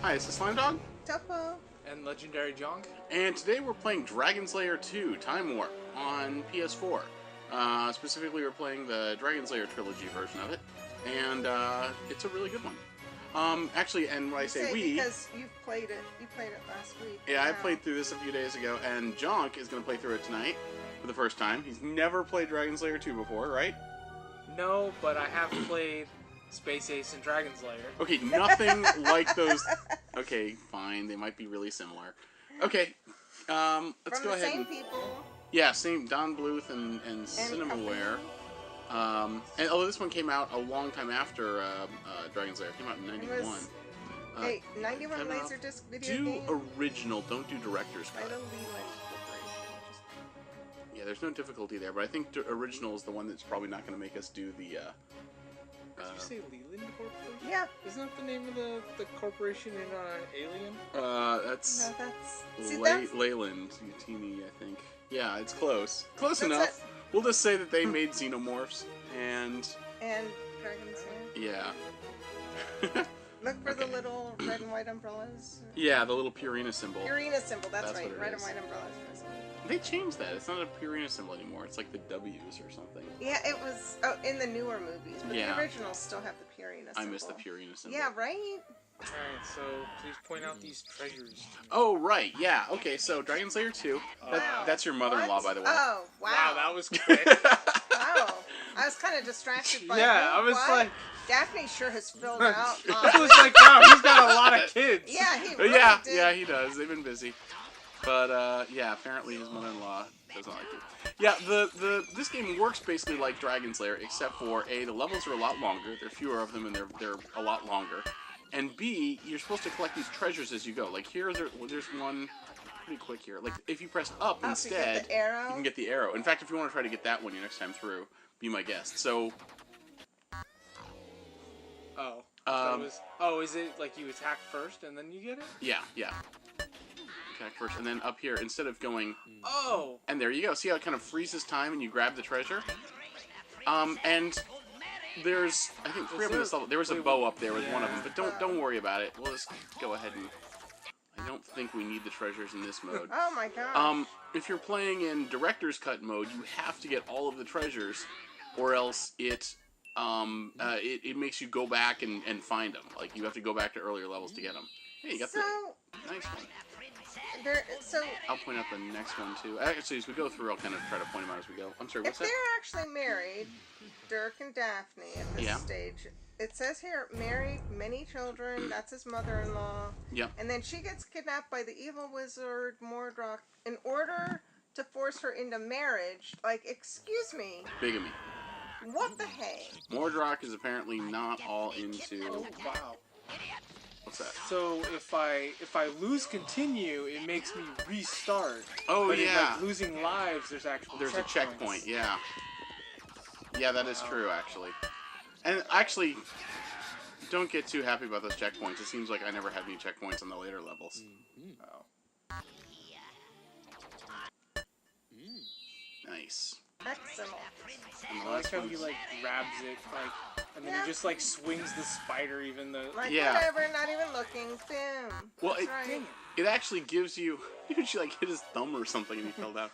Hi, this is Slimedog. Topo. And Legendary Jonk. And today we're playing Dragon's Lair 2 Time Warp on PS4. Specifically, we're playing the Dragon's Lair trilogy version of it. And it's a really good one. Actually, and when I say we... Because you played it last week. Yeah, I played through this a few days ago, and Jonk is going to play through it tonight for the first time. He's never played Dragon's Lair 2 before, right? No, but I have played Space Ace and Dragon's Lair. Okay, nothing like those... Okay, fine. They might be really similar. Okay, let's go ahead. From the same people. Yeah, same. Don Bluth and Cinemaware. And although this one came out a long time after Dragon's Lair. It came out in 91. Hey, 91 Laserdisc video do game? original, don't do director's cut. I don't need Corporation. Yeah, there's no difficulty there, but I think original is the one that's probably not going to make us do the... Did you say Leland Corporation? Yeah. Isn't that the name of the corporation in Alien? That's... No, that's... See, Leyland, Utini, I think. Yeah, it's close. Close enough. We'll just say that they made xenomorphs, and... And Dragon's Lair. Yeah. Look for the little red and white umbrellas. Yeah, the little Purina symbol. Purina symbol, that's right. Red is. and white umbrellas. They changed that. It's not a Purina symbol anymore. It's like the W's or something. Yeah, it was in the newer movies, but the originals still have the Purina symbol. I miss the Purina symbol. Yeah, right? Alright, so please point out these treasures. Oh, right. Yeah. Okay, so Dragon's Lair 2. Wow. That's your mother-in-law, by the way. Oh, wow. Wow, that was quick. Wow. I was kind of distracted by I was like... Daphne sure has filled out. I was like, wow, he's got a lot of kids. Yeah, he really did. Yeah, he does. They've been busy. But, yeah, apparently his mother-in-law doesn't like it. Yeah, this game works basically like Dragon's Lair, except for, A, the levels are a lot longer. There are fewer of them, and they're a lot longer. And B, you're supposed to collect these treasures as you go. Like, there's one pretty quick here. Like, if you press up instead, you can get the arrow. In fact, if you want to try to get that one your next time through, be my guest. So... is it like you attack first and then you get it? Yeah. Attack first, and then up here, instead of going... Oh! And there you go. See how it kind of freezes time and you grab the treasure? And there's, I think, 3 of them in this level. There was a bow up there with one of them, but don't worry about it. We'll just go ahead and... I don't think we need the treasures in this mode. Oh my god. If you're playing in Director's Cut mode, you have to get all of the treasures, or else it makes you go back and find them. Like, you have to go back to earlier levels to get them. Hey, you got the nice one. I'll point out the next one, too. Actually, as we go through, I'll kind of try to point them out as we go. I'm sorry, what's that? If they're actually married, Dirk and Daphne, at this stage, it says here, married, many children, that's his mother-in-law. Yep. And then she gets kidnapped by the evil wizard, Mordrock, in order to force her into marriage. Like, excuse me. Bigamy. What the heck? Mordrock is apparently not all into... Oh, wow. What's that? So if I lose continue, it makes me restart. Oh, but yeah. in, like, losing lives, there's a checkpoint, yeah. Yeah, that is true, actually. And actually, don't get too happy about those checkpoints. It seems like I never had any checkpoints on the later levels. Oh. Nice. Excellent. I like how he, like, grabs it, like, and then he just, like, swings the spider even though... Like, whatever, not even looking. Boom. Well, it actually gives you... She, like, hit his thumb or something and he fell down.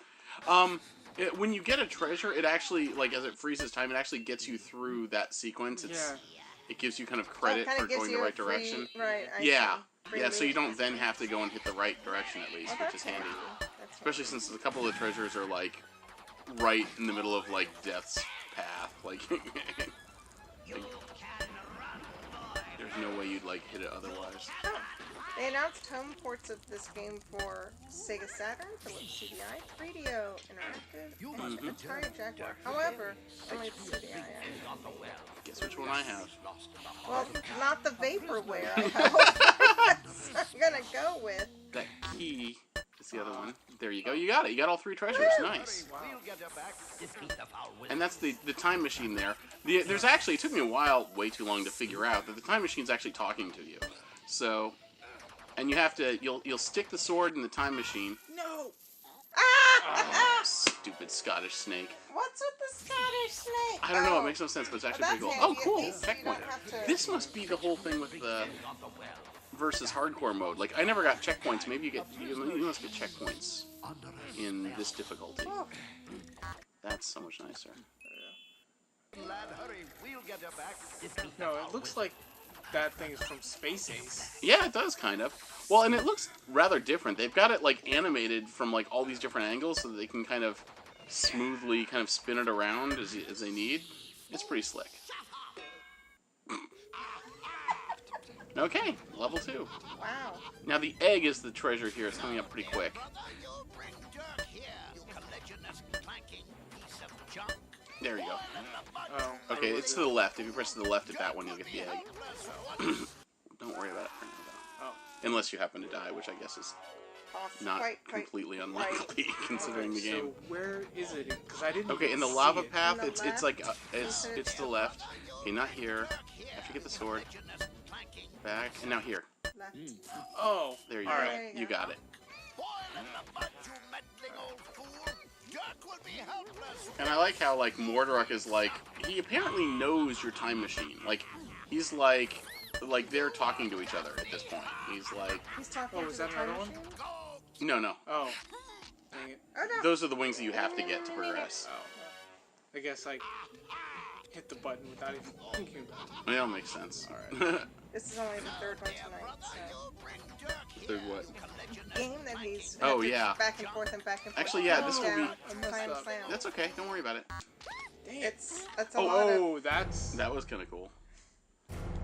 When you get a treasure, it actually, like, as it freezes time, it actually gets you through that sequence. It gives you kind of credit for going the right direction. Right, yeah, so you don't then have to go and hit the right direction at least, which is handy. Especially since a couple of the treasures are, like, right in the middle of, like, Death's path. Like, there's no way you'd, like, hit it otherwise. Oh. They announced home ports of this game for Sega Saturn, Philips CDI, 3DO Interactive, and Atari Jaguar. However, only the CDI. Guess which one I have? Well, not the Vaporware, I hope. That's I'm gonna go with. That key is the other one. There you go. You got it. You got all 3 treasures. Nice. Wow. And that's the time machine there. There's actually, it took me a while, way too long to figure out, that the time machine's actually talking to you. So... And you have to, you'll stick the sword in the time machine. No! Oh, stupid Scottish snake. What's with the Scottish snake? I don't know, it makes no sense, but it's actually pretty cool. Handy. Oh, cool, At least checkpoint. you don't have to... This must be the whole thing with versus hardcore mode. Like, I never got checkpoints. Maybe you must get checkpoints in this difficulty. That's so much nicer. No, it looks like that thing is from Space Ace. Yeah, it does, kind of. Well, and it looks rather different. They've got it, like, animated from, like, all these different angles so that they can kind of smoothly kind of spin it around as they need. It's pretty slick. Okay, level 2. Wow. Now, the egg is the treasure here. It's coming up pretty quick. There you go. Oh, Okay, it's to the left. If you press to the left at that one, you'll get the egg. Don't worry about it for now, though. Oh. Unless you happen to die, which I guess is not completely unlikely considering the game. So where is it? Because I didn't. Okay, in the see lava it. path, it's like it's to the left. Okay, not here. After you get the sword, back, and now here. Left. Oh, There you all go. right. You got it. And I like how, like, Mordoruk is like, he apparently knows your time machine. Like, he's like they're talking to each other at this point. He's like, He's talking Oh, to is the that time another one? machine? no. Oh, dang it. Oh, no. Those are the wings that you have to get to progress. Oh, I guess I hit the button without even thinking about it. Well, makes sense. Alright. This is only the third one tonight, so... Third what? Game that he's... Oh, had to yeah. Back and forth and back and forth. Actually, yeah, this will be... Slam, slam. That's okay. Don't worry about it. Dang it. It's a lot of... Oh, that's... That was kind of cool.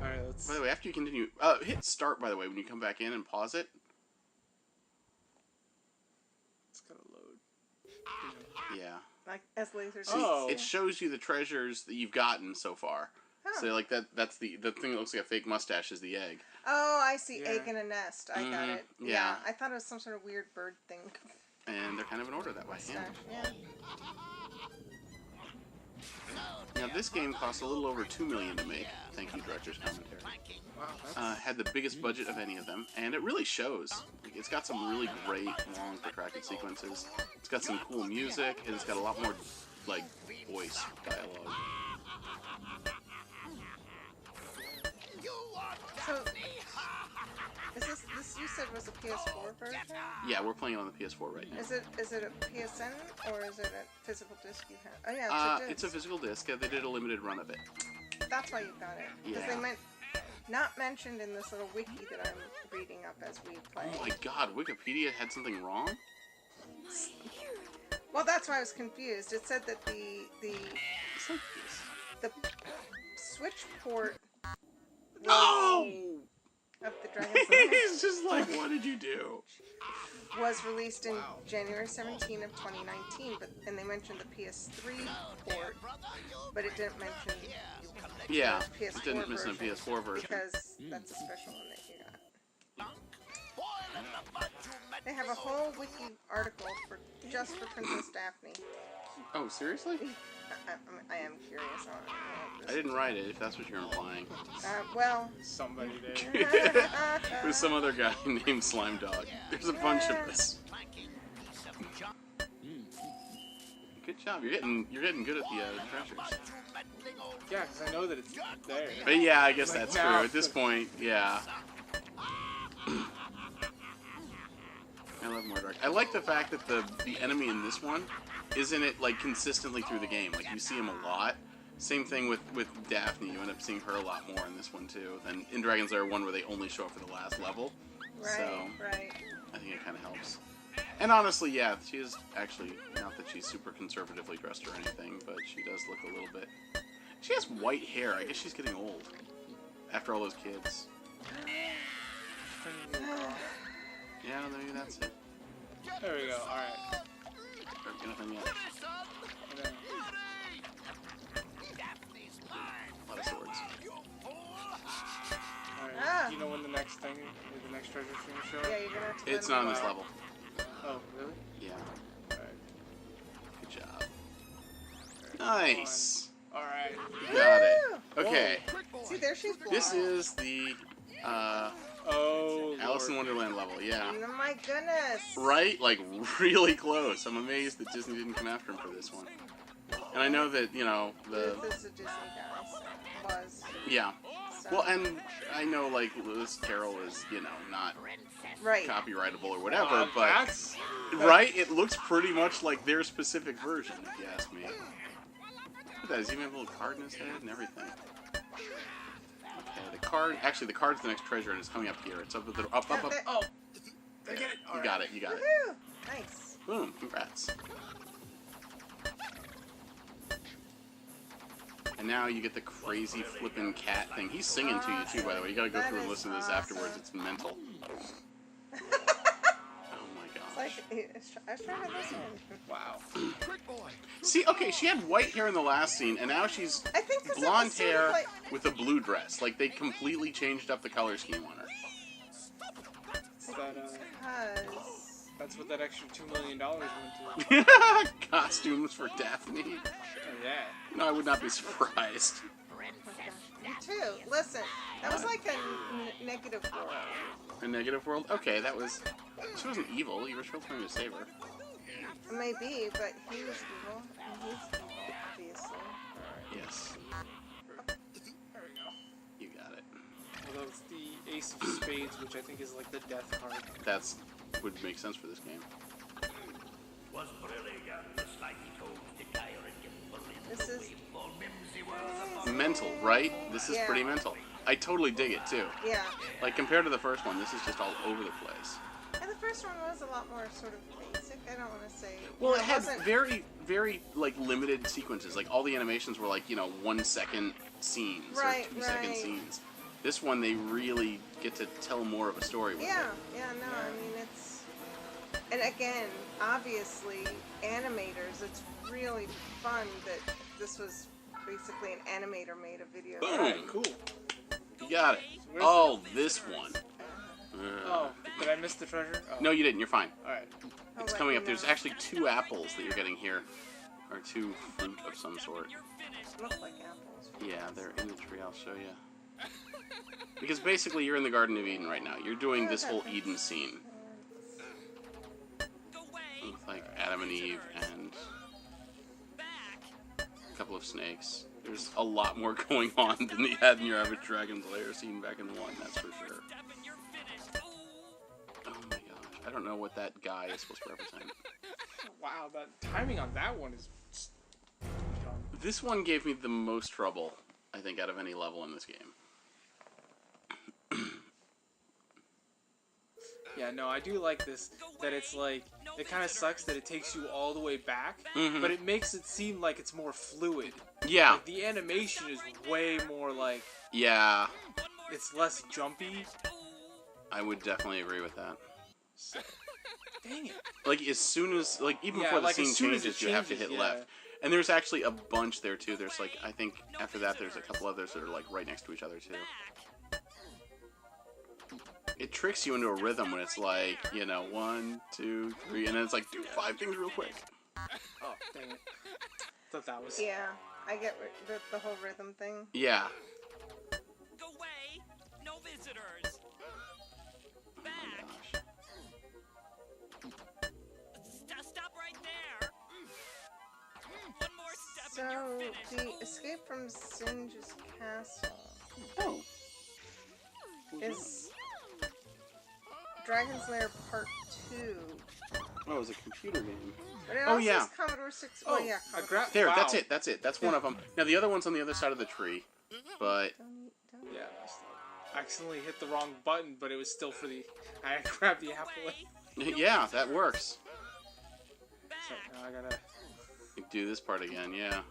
Alright, let's... By the way, after you continue, hit start, by the way, when you come back in and pause it. It's gotta load. Yeah. Like, as lasers... Oh. It shows you the treasures that you've gotten so far. Oh. So, like, that's the thing that looks like a fake mustache is the egg. Oh, I see. Yeah. Egg in a nest. I got it. Yeah. I thought it was some sort of weird bird thing. And they're kind of in order that way. Yeah. Mustache. Yeah. Now, this game cost a little over $2 million to make. Thank you, Director's Commentary. Wow, that's... Had the biggest budget of any of them, and it really shows. Like, it's got some really great, long, protracted sequences. It's got some cool music, and it's got a lot more, like, voice dialogue. So, this you said was a PS4 version? Yeah, we're playing it on the PS4 right now. Is it a PSN or is it a physical disc you have? Oh yeah, It's a physical disc. They did a limited run of it. That's why you got it. Because Yeah. they meant not mentioned in this little wiki that I'm reading up as we play. Oh my god, Wikipedia had something wrong? Well, that's why I was confused. It said that the Switch port No! of the Dragon's Lair He's just like, what did you do? was released in January 17 of 2019, and they mentioned the PS3 port, but it didn't mention Yeah, the it PS4 didn't miss a version, PS4 version. because that's a special one that you got. They have a whole wiki article just for Princess Daphne. Oh, seriously? I am curious on it. I didn't write it, if that's what you're implying. Well, Somebody did. It was some other guy named Slimedog. There's a bunch of us. Good job. You're getting good at the treasures. Yeah, because I know that it's there. But yeah, I guess Like, that's now- true. At this point, yeah. I love Mordoruk. I like the fact that the enemy in this one isn't it like consistently through the game. Like you see him a lot. Same thing with Daphne. You end up seeing her a lot more in this one too than in Dragon's Lair 1 where they only show up for the last level. right, So right. I think it kind of helps. And honestly, yeah, she is actually, not that she's super conservatively dressed or anything, but she does look a little bit... She has white hair. I guess she's getting old. After all those kids. Yeah, maybe that's it. There we go. Alright. Nothing yet. And then- A lot of swords. Alright. Ah. Do you know when the next thing, the next treasure's going to show up? Yeah, you're gonna have to. It's let not on me this know. level. Oh, really? Yeah. Alright. Good job. Nice. Alright. You got it. Woo! Okay. See, there she's blonde. This is the Oh, Alice in Lord. Wonderland level, yeah. Oh my goodness. Right? Like, really close. I'm amazed that Disney didn't come after him for this one. And I know that, you know, This is a Disney guy. So was. yeah. So. Well, and I know, like, Lewis Carroll is, you know, not right. copyrightable or whatever, but... That's... Right? It looks pretty much like their specific version, if you ask me. Look at that. He's even have a little card in his head and everything. Okay, the card... Actually, the card's the next treasure, and it's coming up here. It's up at the... Up. Oh! I get it! You got it, you got it. Woohoo! Nice. Boom, congrats. And now you get the crazy flippin' cat thing. He's singing to you, too, by the way. You gotta go through and listen to this afterwards. It's mental. Like, I was trying to listen. Wow. See, okay, she had white hair in the last scene, and now she's blonde hair with a blue dress. Like, they completely changed up the color scheme on her. That's what that extra $2 million went to. Costumes for Daphne. Oh, yeah. No, I would not be surprised. Me too. Listen, that was like a negative world. A negative world? Okay, that was... She wasn't evil. You were still trying to save her. Maybe, but he was evil. And he's evil, obviously. Yes. There we go. You got it. Well, that's the Ace of Spades, which I think is like the death card. That's... would make sense for this game. This is... mental, right? This is pretty mental. I totally dig it, too. Yeah. Like, compared to the first one, this is just all over the place. And the first one was a lot more sort of basic. I don't want to say... Well, it had very, very, like, limited sequences. Like, all the animations were, like, you know, 1 second scenes or 2 second scenes. This one, they really get to tell more of a story with it. Yeah, no, I mean, it's... And again, obviously, animators, it's really fun that this was basically an animator made a video. Boom! Right, cool. You got it. Oh, this one. Oh, did I miss the treasure? Oh. No, you didn't. You're fine. Alright. It's coming up. There's actually 2 apples that you're getting here. Or 2 fruit of some sort. Look like apples. Yeah, they're in the tree. I'll show you. Because basically, you're in the Garden of Eden right now. You're doing this whole Eden scene. With, like, Adam and Eve and a couple of snakes. There's a lot more going on than they had in your average Dragon's Lair scene back in 1, that's for sure. Oh my gosh. I don't know what that guy is supposed to represent. Wow, the timing on that one is... This one gave me the most trouble, I think, out of any level in this game. Yeah, no, I do like this, that it's like, it kind of sucks that it takes you all the way back, but it makes it seem like it's more fluid. Yeah. Like, the animation is way more like... Yeah. It's less jumpy. I would definitely agree with that. So, dang it. Like, as soon as, like, even before the scene changes, you have to hit left. And there's actually a bunch there, too. There's, like, I think after that, there's a couple others that are, like, right next to each other, too. It tricks you into a rhythm when it's like, you know, 1, 2, 3, and then it's like, do 5 things real quick. Oh, dang it. Thought that was... Yeah, I get the whole rhythm thing. Yeah. Go away! No visitors! Back! Stop right there! One more step and you're finished. So, the escape from Singe's castle Oh. is Dragon's Lair Part 2. Oh, it was a computer game. But it Oh, also yeah. says Commodore 6. Oh, yeah. I grabbed... There, wow. that's it. That's one of them. Now, the other one's on the other side of the tree, but... Yeah, I accidentally hit the wrong button, but it was still for the... I grabbed the apple. Yeah, that works. So now I gotta... Do this part again, yeah.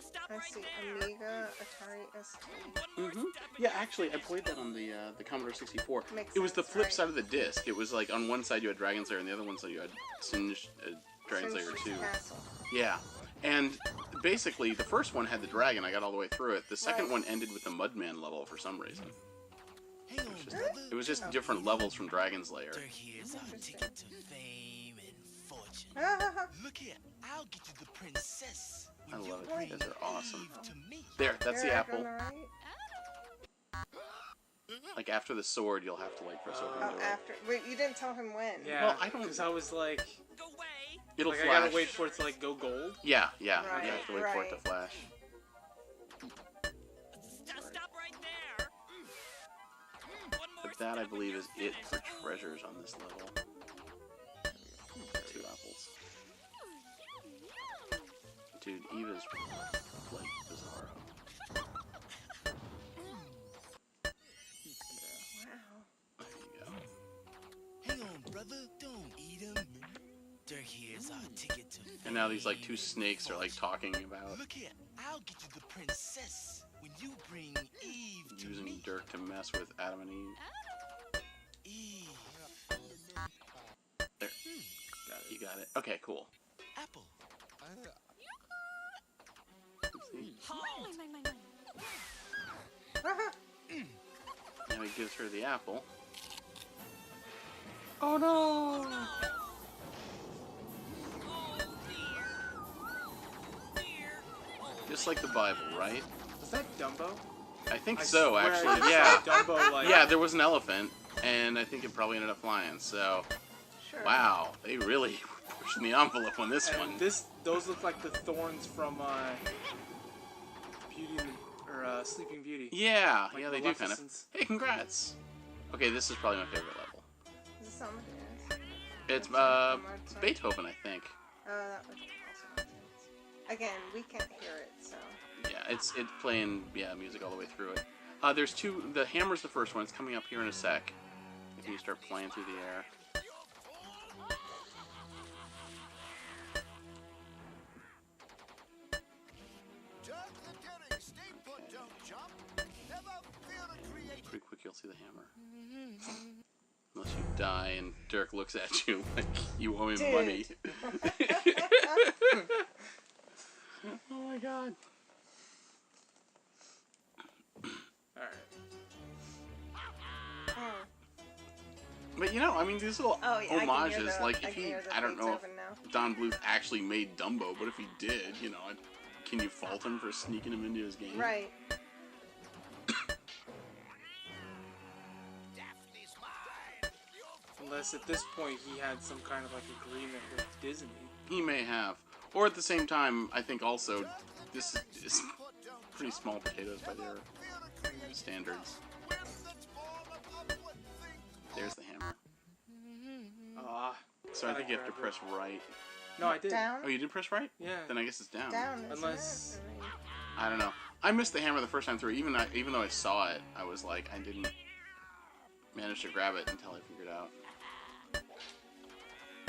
Stop I right see. there! Amiga, Atari ST. Yeah, actually, I played that on the Commodore 64. Makes It was the sense, flip right. side of the disc. It was like, on one side you had Dragon's Lair, and the other one side you had Singe, Dragon's Lair 2. Castle. Yeah. And basically, the first one had the dragon. I got all the way through it. The second Right. one ended with the Mudman level for some reason. It was just different levels from Dragon's Lair. Here's our ticket to fame and fortune. Look here, I'll get you the princess. I love it. You guys are awesome. To me. There, that's the apple. Right? Like, after the sword, you'll have to, like, press over Oh, into it. after. Wait, you didn't tell him when. Yeah, Well, I don't- because I was like... Go away! It'll like, flash. I gotta wait for it to, like, go gold. Yeah. Right, You have to wait for it to right. flash. Stop right there! that, I believe, is it for treasures on this level. 2 apples. Dude, Eva's like Bizarro. Wow. There you go. Hang on, brother. Don't eat him. Dirk here's our ticket to. And now these like 2 snakes are like talking about Look here, I'll get you the princess when you bring Eve to using me. Dirk to mess with Adam and Eve. Eve. There. You got it. Okay, cool. Apple. Let's see. Halt! Now he gives her the apple. Oh no! Oh dear. Dear. Oh, Just like the Bible, right? Was that Dumbo? I think I so, swear I actually. just Yeah. saw Dumbo like. Yeah, there was an elephant, and I think it probably ended up flying. So, Sure. wow, they really were pushing the envelope on this one. And those look like the thorns from Beauty and the, Sleeping Beauty. Yeah, Like yeah, they do kind of. Maleficent's. Hey, congrats. Okay, this is probably my favorite level. Is this Amadeus? It's Mozart? Beethoven, I think. Oh, that was also Amadeus. Again, we can't hear it, so. Yeah, it's playing music all the way through it. There's 2. The hammer's the first one. It's coming up here in a sec. If you start playing through the air. Pretty quick, you'll see the hammer. Unless you die and Dirk looks at you like you owe him Dude. money. Oh my god. Alright. Oh. But you know, I mean, these little Oh, yeah, I can hear homages, the- like I if can he, hear the I don't know if Beethoven now. Don Bluth actually made Dumbo, but if he did, you know, can you fault him for sneaking him into his game? Right. Unless at this point he had some kind of like agreement with Disney. He may have. Or at the same time, I think also, this is pretty small potatoes by their standards. There's the hammer. Ah. So I think you have to press right. No, I did. Down? Oh, you did press right? Yeah. Then I guess it's down. Down, isn't Unless- it? I mean, I don't know. I missed the hammer the first time through. Even though I saw it, I was like, I didn't manage to grab it until I figured out. I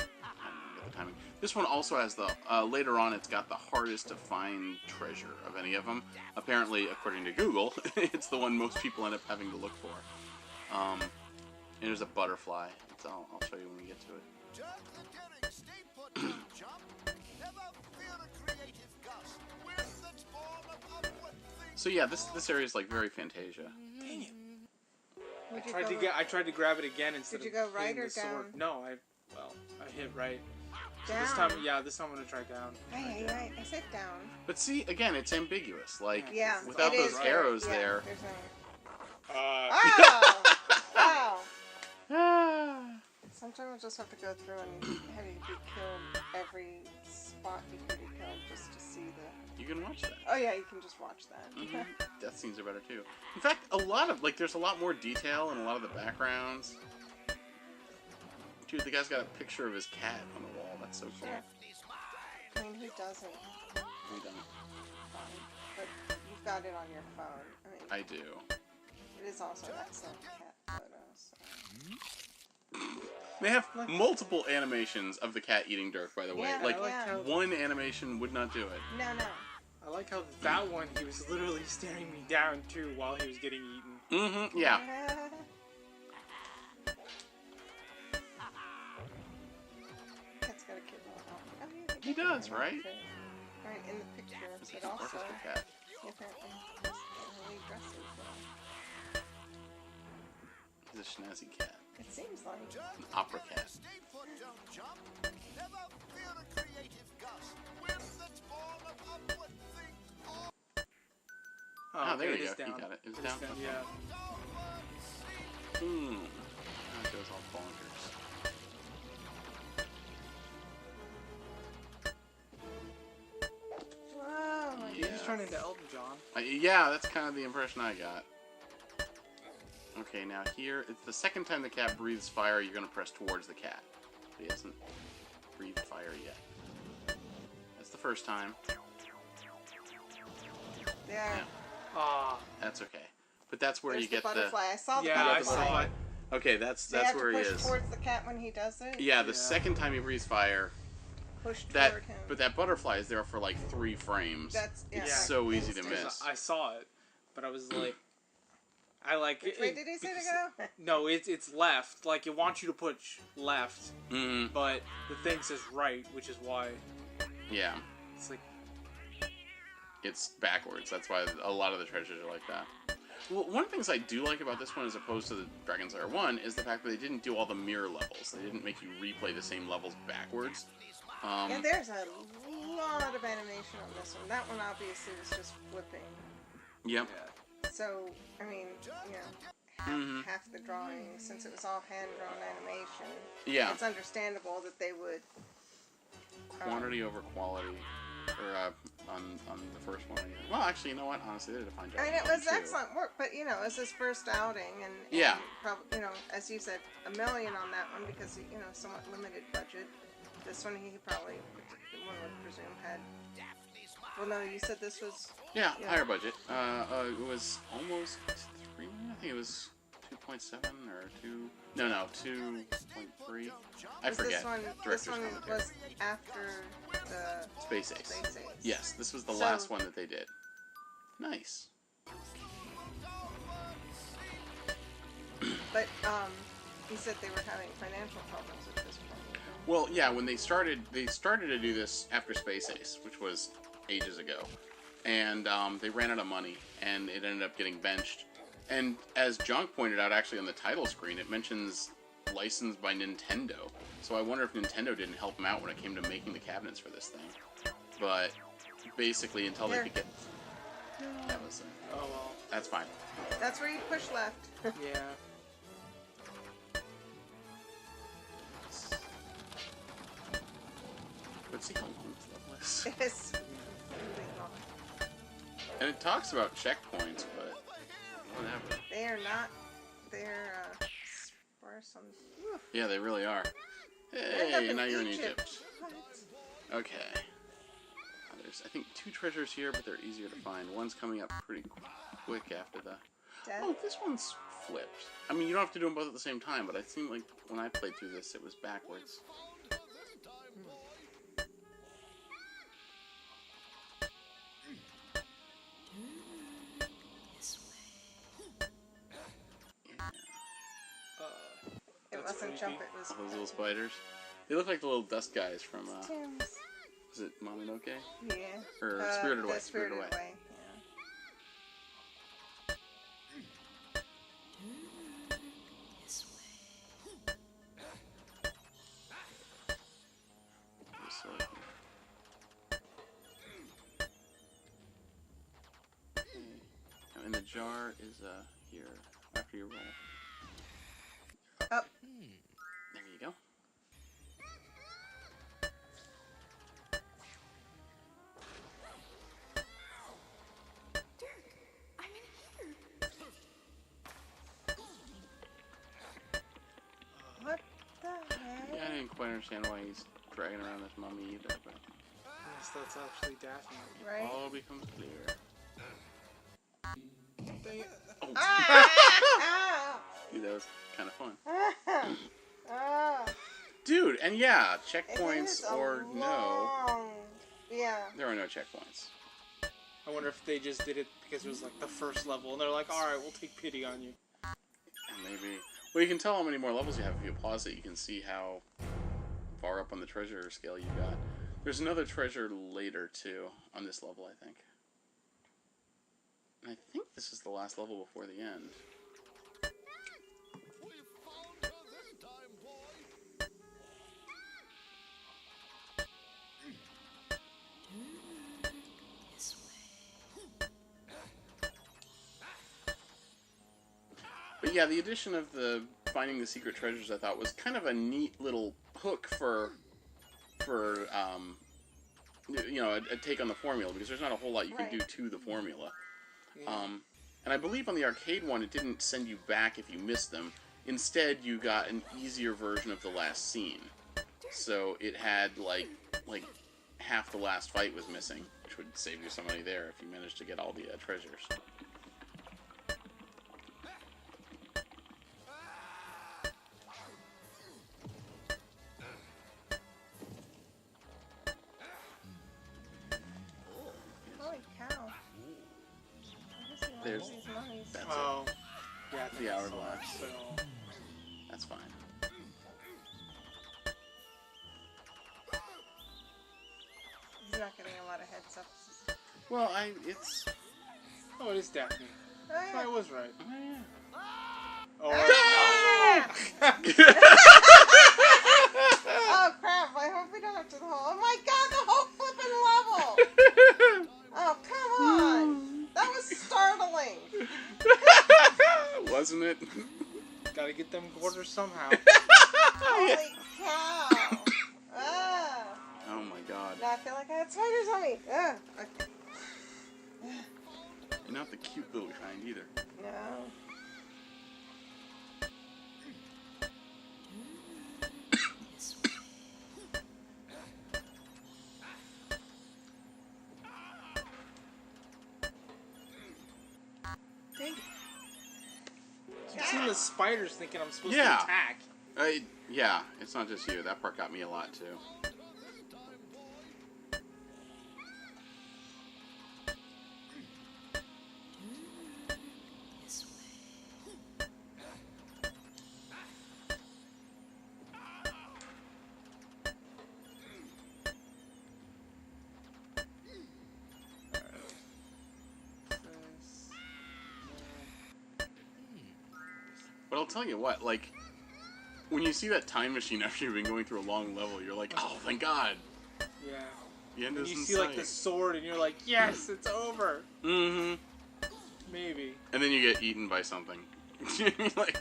don't know the timing. This one also has the later on. It's got the hardest to find treasure of any of them. Apparently, according to Google, it's the one most people end up having to look for. And there's a butterfly. I'll show you when we get to it. So yeah, this area is like very Fantasia. Dang it. would you I tried to grab it again instead Did you of go right hitting or the sword. down? No, I hit right. So Down. this time, this time I'm gonna try down. Hey, I said down. But see, again, it's ambiguous. Like Yeah. without it those is arrows very- yeah, there. there's no- Uh, Oh! Wow. Sometimes you just have to go through and have you be killed every spot you can be killed just to see the... You can watch that. Oh yeah, you can just watch that. Mhm. Death scenes are better too. In fact, there's a lot more detail in a lot of the backgrounds. Dude, the guy's got a picture of his cat on the wall. That's so cool. Sure. I mean, who doesn't? We don't. Fine. But you've got it on your phone. I mean, I do. it is also an excellent cat photo, so... They have multiple animations of the cat eating Dirk, by the way. Yeah, Like, yeah. one animation would not do it. No. I like how that one he was literally staring me down too while he was getting eaten. Mm-hmm, yeah. Cat's got a cute little outfit. Oh, yeah, He does, got a right? outfit. Right, in the picture, It's but a also... orchestra cat. He apparently has really dresses well. He's a snazzy cat. It seems like... An opera cat. Oh, there okay, you is go. Down. You got it. It was It is down. Yeah. That goes all bonkers. Whoa, my He's just turning into Elton John. Yeah, that's kind of the impression I got. Okay, now here, it's the second time the cat breathes fire, you're going to press towards the cat. He hasn't breathed fire yet. That's the first time. Yeah. Ah. That's okay. But that's where There's you get the butterfly. I saw the Yeah, I butterfly. saw it. Okay, that's So you have where to he push is. towards the cat when he does it. Yeah, the Yeah. second time he breathes fire, Push that toward him. but that butterfly is there for like 3 frames. That's it's yeah, so easy to instant. miss. I saw it, but I was like, I like. Which way did he say to go? No, it's left. Like it wants you to push left, Mm-hmm. but the thing says right, which is why Yeah, it's like. it's backwards. That's why a lot of the treasures are like that. Well, one of the things I do like about this one, as opposed to the Dragon's Lair 1, is the fact that they didn't do all the mirror levels. They didn't make you replay the same levels backwards. Yeah, there's a lot of animation on this one. That one obviously was just flipping. Yep. So, I mean, you know, half the drawing, since it was all hand-drawn animation, Yeah. it's understandable that they would... Quantity over quality. Or, on the first one. Well, actually, you know what? Honestly, they did a fine job. I mean, it was excellent work, but, you know, it was his first outing, and Yeah. probably, you know, as you said, $1 million on that one, because, you know, somewhat limited budget. This one, he probably, one would presume, had... Well, no, you said this was... Yeah, Yeah. higher budget. It was almost 3 million. I think it was 2.7 or 2... No, 2.3. I Was forget. This one Director's commentary. was after the Space Ace. Space Ace. Yes, this was the So- last one that they did. Nice. But he said they were having financial problems at this point. Well, yeah, when they started to do this after Space Ace, which was ages ago, and they ran out of money, and it ended up getting benched. And as Jonk pointed out, actually on the title screen, it mentions licensed by Nintendo. So I wonder if Nintendo didn't help them out when it came to making the cabinets for this thing. But basically, until they could get that was Oh well. that's fine. That's where you push left. Yeah. What's he calling Loveless? It's really long. And it talks about checkpoints, but whatever. They are not. They're sparse on. Oof. Yeah, they really are. End up Hey, in now you're in Egypt. Egypt. What? Okay. There's, I think, 2 treasures here, but they're easier to find. One's coming up pretty quick after the... Death? Oh, this one's flipped. I mean, you don't have to do them both at the same time, but it seemed like when I played through this, it was backwards. It That's wasn't creepy. jump. It was. All those little spiders. They look like the little dust guys from, Tim's. is it Mononoke? Yeah. Or Spirited Away. The Spirited Away. Yeah. So, now in the jar is here after you roll. Up. There you go. I'm in here. What the heck? Yeah, I didn't quite understand why he's dragging around this mummy either, but Yes, that's actually Daphne. Right? all becomes clear. Dang it. Oh, Ah! dude, that was kind of fun. Ah! Ah! Dude, and yeah, It checkpoints is a or no, long- Yeah. there are no checkpoints. I wonder if they just did it because it was like the first level, and they're like, "All right, we'll take pity on you." And maybe, well, you can tell how many more levels you have if you pause it. You can see how far up on the treasure scale you got. There's another treasure later too on this level, I think. And I think this is the last level before the end. But yeah, the addition of the finding the secret treasures I thought was kind of a neat little hook for you know, a take on the formula, because there's not a whole lot you can do Right. to the formula. Yeah. And I believe on the arcade one, it didn't send you back if you missed them. Instead, you got an easier version of the last scene. So it had, like half the last fight was missing, which would save you some money there if you managed to get all the treasures. Holy cow. There's- These mummies. That's Oh, yeah. The that's hourglass. So, That's fine. He's not getting a lot of heads ups. Well, it's... oh, it is Daphne. Oh, yeah. I was right. Oh, yeah. Oh, Ah! Oh crap, I hope we don't have to the whole. Oh my god, the whole flippin' level! Oh, come on! That was startling! Wasn't it? gotta get them quarters somehow. Holy cow! Ah. Oh my god. Now I feel like I had spiders on me. Okay. You're not the cute little kind either. No. Dang it. I've seen the spiders thinking I'm supposed Yeah. to attack. Yeah, it's not just you. That part got me a lot too. But I'll tell you what, like, when you see that time machine after you've been going through a long level, you're like, oh, thank God. Yeah. The end And is you in see like sight. the sword and you're like, yes, it's over. Mm-hmm. Maybe. And then you get eaten by something. You're like...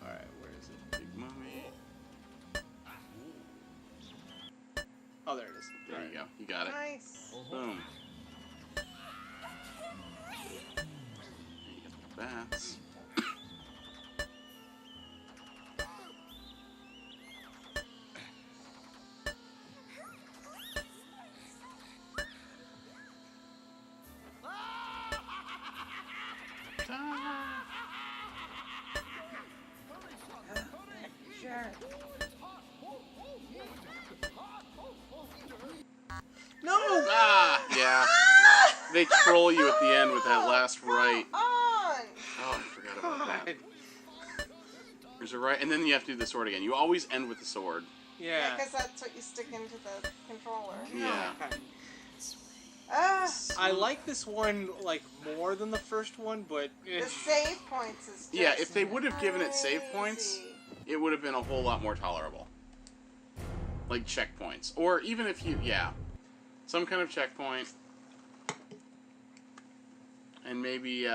Alright, where is it? Big Mummy. Oh, there it is. There you go. You got it. Nice. Boom. You get the bats. Sure. No! Ah! Yeah. They troll you at the end with that last right. Come on! Oh, I forgot about that. God. There's a right, and then you have to do the sword again. You always end with the sword. Yeah. Because that's what you stick into the controller. Yeah. Ah, I like this one like more than the first one, but the save points is just Yeah, if they would have given it save points, crazy. it would have been a whole lot more tolerable. Like checkpoints. Or even if you, yeah. Some kind of checkpoint. And maybe,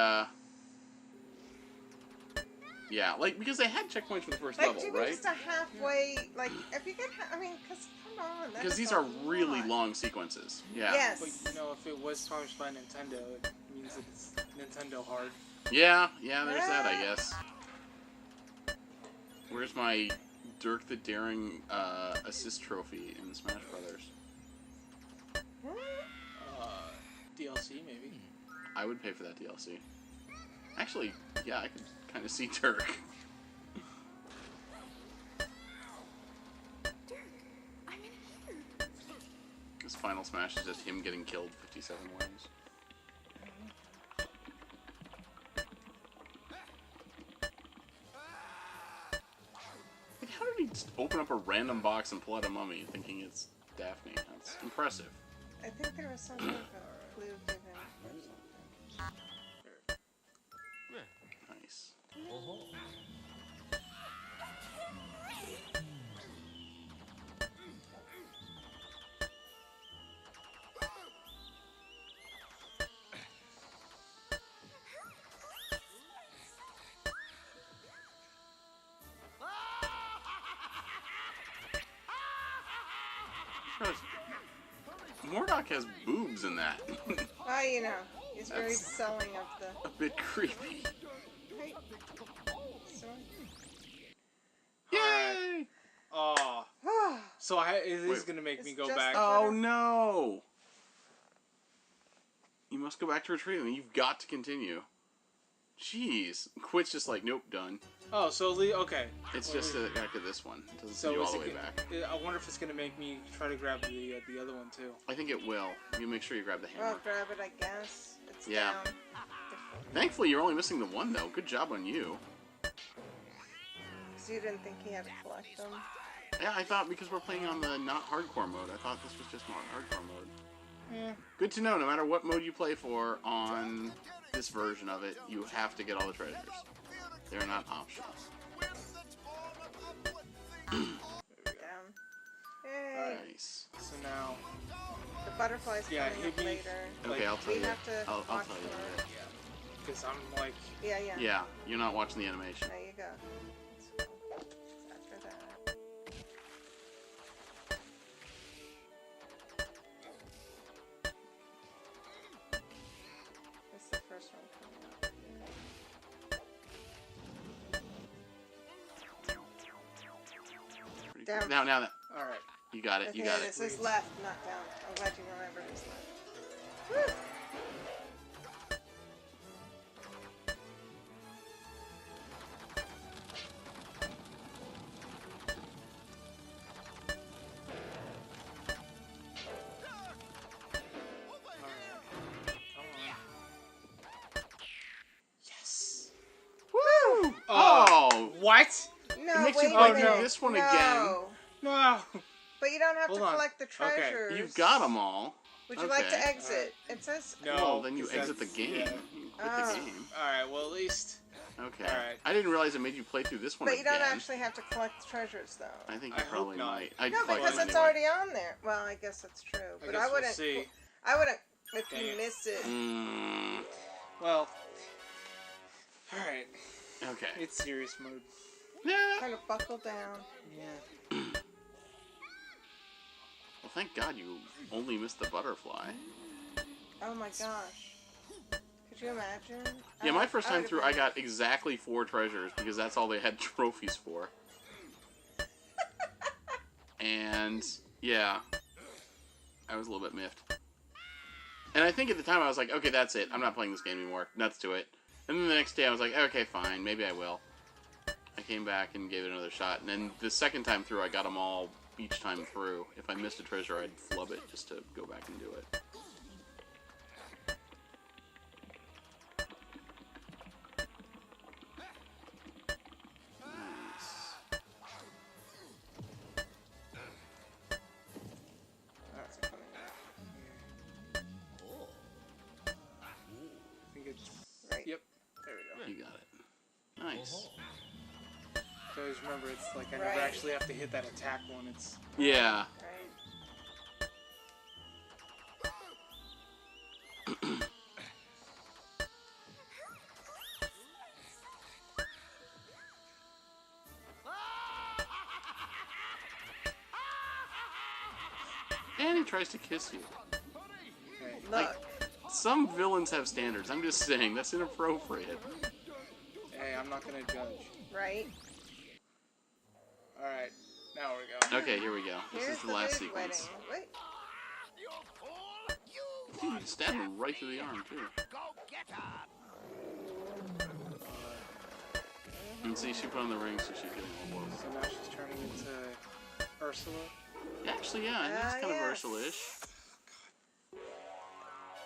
yeah, like, because they had checkpoints for the first Like, level, do right? just a halfway, like, if you could, I mean, because, come on. that Because is these a are really lot. long sequences. Yeah. Yes. But you know, if it was published by Nintendo, it means that it's Nintendo hard. Yeah, there's that, I guess. Where's my Dirk the Daring assist trophy in Smash Brothers? DLC maybe. I would pay for that DLC. Actually, yeah, I could kind of see Dirk. This final Smash is just him getting killed 57 ways. Like, how did he just open up a random box and pull out a mummy thinking it's Daphne? That's impressive. I think there was some sort of a clue given or something. Nice. surprised. Mordok has boobs in that. Well, you know, he's very That's- selling of the. A bit creepy. Hey. So. Yay! Oh. So it is Wait. gonna make me It's go just back. Oh no! You must go back to retrieve them. You've got to continue. Jeez. Quit's just like, nope, done. Oh, so okay. It's Well, just back to this one. It doesn't So send you is all the it way back. I wonder if it's gonna make me try to grab the other one too. I think it will. You make sure you grab the hammer. Well, grab it, I guess. It's Yeah. down. Thankfully, you're only missing the one, though. Good job on you. So you didn't think he had to collect them? Yeah, I thought because we're playing on the not hardcore mode, I thought this was just not hardcore mode. Yeah. Good to know, no matter what mode you play for on this version of it, you have to get all the treasures. They're not optional. Down. Yay. Nice. So now, The butterfly's Yeah, coming up Hibby- later. Okay, I'll tell We you. have to I'll watch tell you. for later. yeah, because I'm like, Yeah, yeah. Yeah, you're not watching the animation. There you go. After that. This is the first one coming up. Pretty Down. cool. Now, all right. you got it. Okay, You got it. this is left, not down. I'm glad you remembered it's left. Woo! Yes. Woo! Oh, what? No, It makes you wait play a through minute. this one no. again. No. But you don't have Hold to on. collect the Okay. treasures. You've got them all. Would you like to Okay. exit? It says. No. Well, then you 'cause exit the that's- game. yeah. You quit Oh. the game. All right. Well, at least. Okay. Alright. I didn't realize it made you play through this one But you again. don't actually have to collect the treasures, though. I think I you hope probably not. might. I'd No, collect because them it's anyway. already on there. Well, I guess that's true. I But guess I we'll wouldn't. see. I wouldn't. If Dang you it. miss it. Well. All right. Okay. It's serious mode. Yeah. Kind of buckle down. Yeah. Well, thank God you only missed the butterfly. Oh my gosh. Could you imagine? Yeah, my first time would've through, been- I got exactly 4 treasures because that's all they had trophies for. And yeah, I was a little bit miffed. And I think at the time I was like, okay, that's it. I'm not playing this game anymore. Nuts to it. And then the next day I was like, okay, fine, maybe I will. I came back and gave it another shot. And then the second time through, I got them all each time through. If I missed a treasure, I'd flub it just to go back and do it. Nice. That's coming out. I think it's. Right. Yep. There we go. You got it. Nice. So always remember, it's like I never Right. actually have to hit that attack one. It's. Yeah. Right. And he tries to kiss you. Hey. Look. Some villains have standards. I'm just saying, that's inappropriate. Hey, I'm not gonna judge. Right. All right. Now we go. Okay, here we go. This Here's is the last big sequence. wedding. Wait. Dude, you stabbed him right through the arm, too. And see, she put on the ring so she could blow. So now she's turning into Ursula. Actually, yeah, it's kind yes. of Ursula-ish.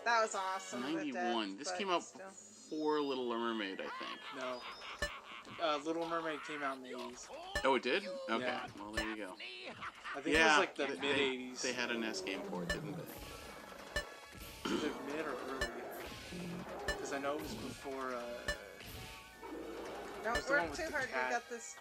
That was awesome. the 91. death, This but came out still. before Little Mermaid, I think. No. Little Mermaid came out in the 80s. Oh, it did? Okay, Yeah. well, there you go. I think it was like the mid 80s. They had an S game for it, didn't they? Was it mid or early? Because I know it was before. Don't What's the one work with too the hard. cat? We got this.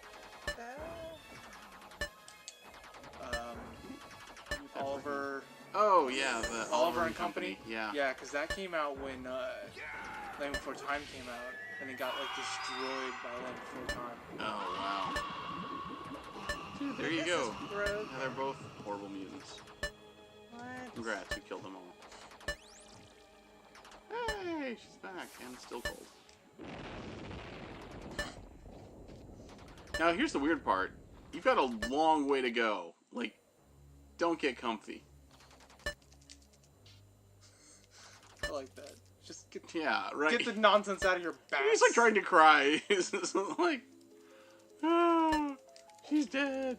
Oliver. Oh, yeah, the Oliver and Company. Yeah. Yeah, because that came out when Land Before Time came out, and it got like destroyed by Land Before Time. Oh, wow. Dude, there you This go. is broke. Yeah, they're both horrible mutants. Congrats, you killed them all. Hey, she's back and still cold. Now, here's the weird part. You've got a long way to go. Like, don't get comfy. I like that. Just get right. get the nonsense out of your back. He's like trying to cry. It's like, oh, she's dead.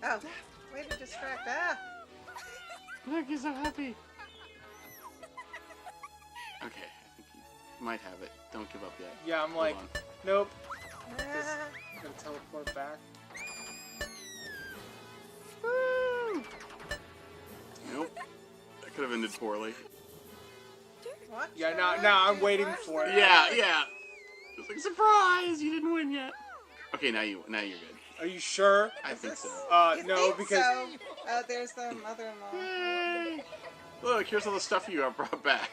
Oh, way to distract. Ah! Look, he's so happy. Okay, I think you might have it. Don't give up yet. Yeah, I'm Hold like, on. nope. Ah. Gonna teleport back. Woo! Nope. That could have ended poorly. Watch Yeah, out, now I'm dude, waiting watch for it. out. Yeah. It's like, surprise! You didn't win yet. Okay, now you're good. Are you sure? I Is think this- so. You No, think because so? Oh, there's the mother-in-law. Yay! Look, here's all the stuff you got brought back.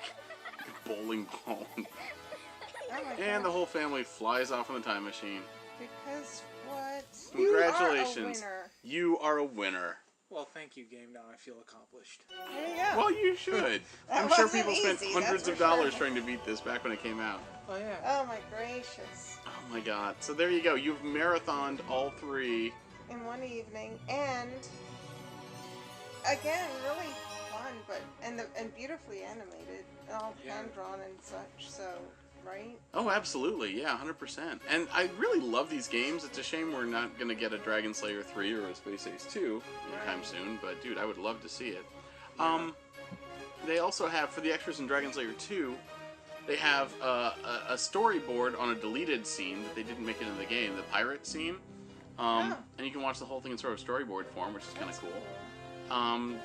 Bowling ball. Oh my And the gosh. whole family flies off in the time machine. Because what? Congratulations. You are a winner. You are a winner. well, thank you, game. Now I feel accomplished. There you go. Well, you should. That I'm sure wasn't people spent easy, hundreds that's of for sure. dollars trying to beat this back when it came out. Oh yeah. Oh my gracious. Oh my god. So there you go. You've marathoned all three. In one evening, and again, really fun, but and beautifully animated, all Yeah. hand drawn and such. So, right? Oh, absolutely. Yeah, 100%. And I really love these games. It's a shame we're not going to get a Dragon Slayer 3 or a Space Ace 2 anytime soon, but dude, I would love to see it. They also have, for the extras in Dragon Slayer 2, they have a storyboard on a deleted scene that they didn't make it into the game, the pirate scene. And you can watch the whole thing in sort of storyboard form, which is kind of cool.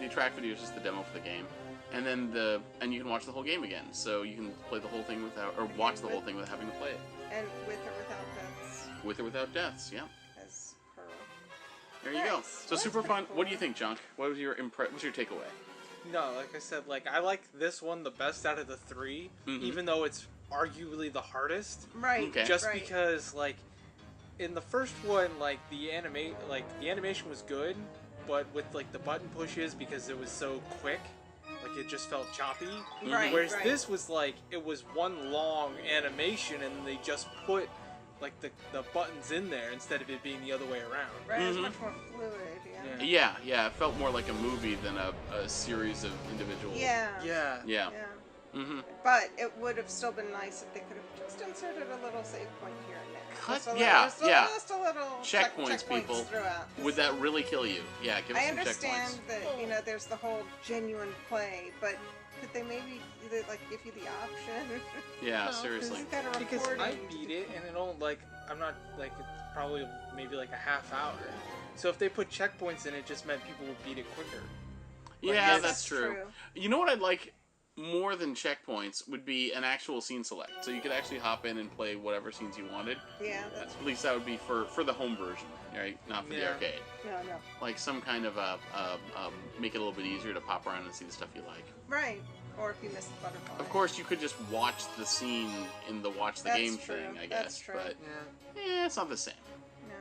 The track video is just the demo for the game, and then you can watch the whole game again. So you can play the whole thing without, or watch the whole thing without having to play it. And with or without deaths, With or without deaths, yeah. as per. There you go. Nice. So That's super pretty fun. cool. What do you think, Jonk? What's your takeaway? No, like I said, like I like this one the best out of the three, even though it's arguably the hardest. Right. Okay. Just right. because, like, in the first one, like the animation was good, but with like the button pushes, because it was so quick, like it just felt choppy. Right, Whereas right. this was like it was one long animation, and they just put like the buttons in there instead of it being the other way around. Right, it's much more fluid. Yeah. Yeah. It felt more like a movie than a series of individual. Yeah. Yeah. Yeah. Yeah. Mm-hmm. But it would have still been nice if they could have just inserted a little save point here and there. Cut- Just a yeah, little, yeah. Just a little Checkpoints, people. throughout. Would that really kill you? Yeah, give us I some understand checkpoints. that there's the whole genuine play, but could they maybe either like give you the option? Yeah, No, seriously. You've got a Because recording. I beat it, and it don't like I'm not like it's probably maybe like a half hour. So if they put checkpoints in, it just meant people would beat it quicker. Yeah, Yes, that's true. You know what I'd like more than checkpoints would be an actual scene select. So you could actually hop in and play whatever scenes you wanted. Yeah, that's At least that would be for the home version, right? Not for the Yeah. arcade. no. Like some kind of make it a little bit easier to pop around and see the stuff you like. Right. Or if you miss the butterfly. Of course, you could just watch the scene in the watch the That's game true. thing, I That's guess. true. But Yeah. it's not the same. No.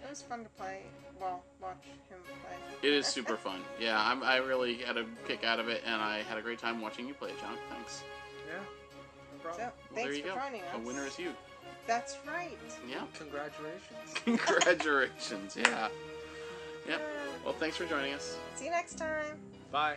It was fun to play. Well, watch him play. It is super fun. Yeah, I really had a kick out of it, and I had a great time watching you play it, John. Thanks. Yeah. No So, problem. Well, thanks there you for go. joining us. A winner is you. That's right. Yeah. Congratulations. Congratulations. Yeah. Yep. Well, thanks for joining us. See you next time. Bye.